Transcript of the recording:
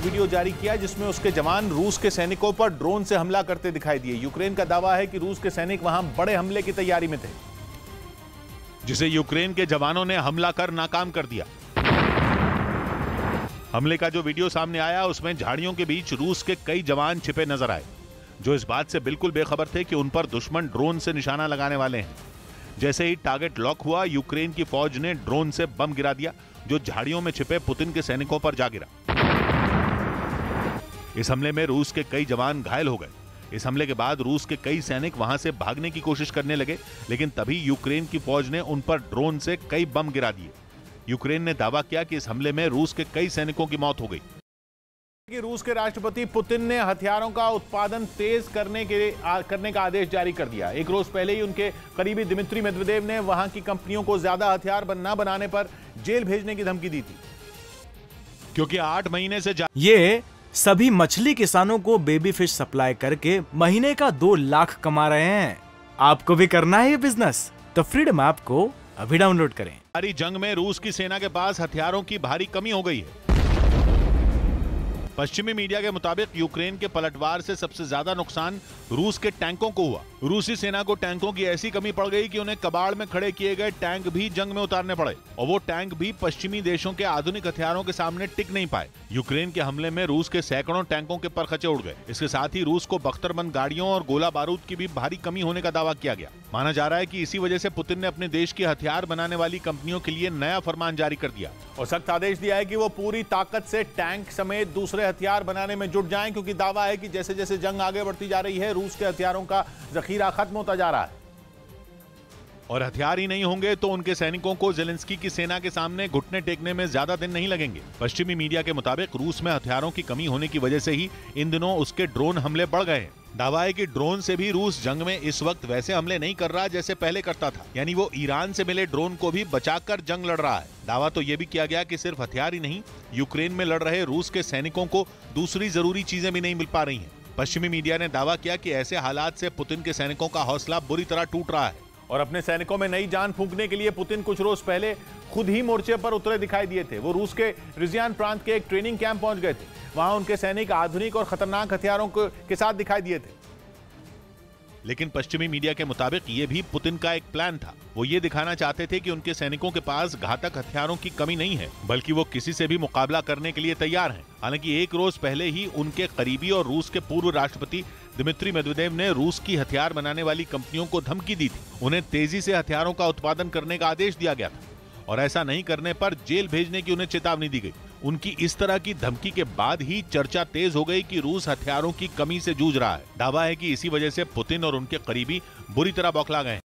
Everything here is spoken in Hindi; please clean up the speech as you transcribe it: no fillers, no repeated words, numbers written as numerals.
वीडियो जारी किया जिसमें उसके जवान रूस के सैनिकों पर ड्रोन से हमला करते दिखाई दिए। यूक्रेन का दावा है कि रूस के सैनिक वहां बड़े हमले की तैयारी में थे, जिसे यूक्रेन के जवानों ने हमला कर नाकाम कर दिया। हमले का जो वीडियो सामने आया उसमें झाड़ियों के बीच रूस के कई जवान छिपे नजर आए, जो इस बात से बिल्कुल बेखबर थे कि उन पर दुश्मन ड्रोन से निशाना लगाने वाले हैं। जैसे ही टारगेट लॉक हुआ, यूक्रेन की फौज ने ड्रोन से बम गिरा दिया, जो झाड़ियों में छिपे पुतिन के सैनिकों पर जा गिरा। इस हमले में रूस के कई जवान घायल हो गए। इस हमले के बाद रूस के कई सैनिक वहां से भागने की कोशिश करने लगे, लेकिन तभी यूक्रेन की फौज ने उन पर ड्रोन से कई बम गिरा दिए। यूक्रेन ने दावा किया कि इस हमले में रूस के कई सैनिकों की मौत हो गई। कि रूस के राष्ट्रपति पुतिन ने हथियारों का उत्पादन तेज करने का आदेश जारी कर दिया। एक रोज पहले ही उनके करीबी दिमित्री मेदवेदेव ने वहां की कंपनियों को ज्यादा हथियार न बनाने पर जेल भेजने की धमकी दी थी, क्योंकि 8 महीने से ये सभी मछली किसानों को बेबी फिश सप्लाई करके महीने का 2 लाख कमा रहे हैं। आपको भी करना है ये बिजनेस? तो फ्रीडम ऐप को अभी डाउनलोड करें। सारी जंग में रूस की सेना के पास हथियारों की भारी कमी हो गई है। पश्चिमी मीडिया के मुताबिक यूक्रेन के पलटवार से सबसे ज्यादा नुकसान रूस के टैंकों को हुआ। रूसी सेना को टैंकों की ऐसी कमी पड़ गई कि उन्हें कबाड़ में खड़े किए गए टैंक भी जंग में उतारने पड़े, और वो टैंक भी पश्चिमी देशों के आधुनिक हथियारों के सामने टिक नहीं पाए। यूक्रेन के हमले में रूस के सैकड़ों टैंकों के परखचे उड़ गए। इसके साथ ही रूस को बख्तरबंद गाड़ियों और गोला बारूद की भी भारी कमी होने का दावा किया गया। माना जा रहा है कि इसी वजह से पुतिन ने अपने देश की हथियार बनाने वाली कंपनियों के लिए नया फरमान जारी कर दिया और सख्त आदेश दिया है कि वो पूरी ताकत से टैंक समेत दूसरे हथियार बनाने में जुट जाएं, क्योंकि दावा है कि जैसे जैसे जंग आगे बढ़ती जा रही है, रूस के हथियारों का जखीरा खत्म होता जा रहा है। और हथियार ही नहीं होंगे तो उनके सैनिकों को ज़ेलेंस्की की सेना के सामने घुटने टेकने में ज्यादा दिन नहीं लगेंगे। पश्चिमी मीडिया के मुताबिक रूस में हथियारों की कमी होने की वजह से ही इन दिनों उसके ड्रोन हमले बढ़ गए हैं। दावा है कि ड्रोन से भी रूस जंग में इस वक्त वैसे हमले नहीं कर रहा जैसे पहले करता था, यानी वो ईरान से मिले ड्रोन को भी बचाकर जंग लड़ रहा है। दावा तो ये भी किया गया कि सिर्फ हथियार ही नहीं, यूक्रेन में लड़ रहे रूस के सैनिकों को दूसरी जरूरी चीजें भी नहीं मिल पा रही हैं। पश्चिमी मीडिया ने दावा किया कि ऐसे हालात से पुतिन के सैनिकों का हौसला बुरी तरह टूट रहा है और अपने सैनिकों में नई जान फूंकने के लिए पुतिन कुछ रोज पहले खुद ही मोर्चे पर उतरे दिखाई दिए थे। वो रूस के रिजियान प्रांत के एक ट्रेनिंग कैंप पहुंच गए थे। वहां उनके सैनिक आधुनिक और खतरनाक हथियारों के साथ दिखाई दिए थे। लेकिन पश्चिमी मीडिया के मुताबिक ये भी पुतिन का एक प्लान था। वो ये दिखाना चाहते थे कि उनके सैनिकों के पास घातक हथियारों की कमी नहीं है, बल्कि वो किसी से भी मुकाबला करने के लिए तैयार हैं। हालांकि एक रोज पहले ही उनके करीबी और रूस के पूर्व राष्ट्रपति दिमित्री मेदवेदेव ने रूस की हथियार बनाने वाली कंपनियों को धमकी दी थी। उन्हें तेजी से हथियारों का उत्पादन करने का आदेश दिया गया था और ऐसा नहीं करने पर जेल भेजने की उन्हें चेतावनी दी गई। उनकी इस तरह की धमकी के बाद ही चर्चा तेज हो गई कि रूस हथियारों की कमी से जूझ रहा है। दावा है कि इसी वजह से पुतिन और उनके करीबी बुरी तरह बौखला गए हैं।